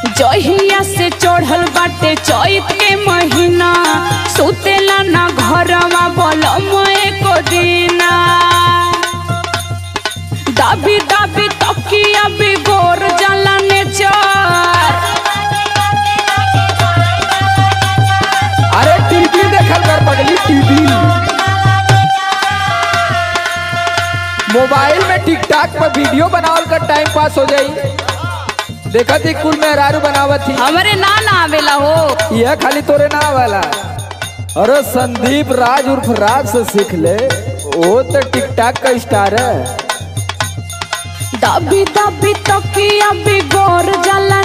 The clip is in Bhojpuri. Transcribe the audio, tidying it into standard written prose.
जहिया से चढ़ल बाटे चैत के महीना सुतेला ना घरवा बलम एको दिना दाबी दाबी तकिया बिगोर जाला नेचर। अरे टीवी देखल कर पगली, टीवी मोबाइल में टिकटॉक पर वीडियो बनावल कर टाइम पास हो जाई। देखा थी कुल मेहरारू बनावत थी, हमरे ना आवेला हो। यह खाली तोरे ना वाला। अरे संदीप राज उर्फ राज से सीख ले, वो तो टिकटॉक का स्टार है। दाबी दाबी तकिया बिगोर जाला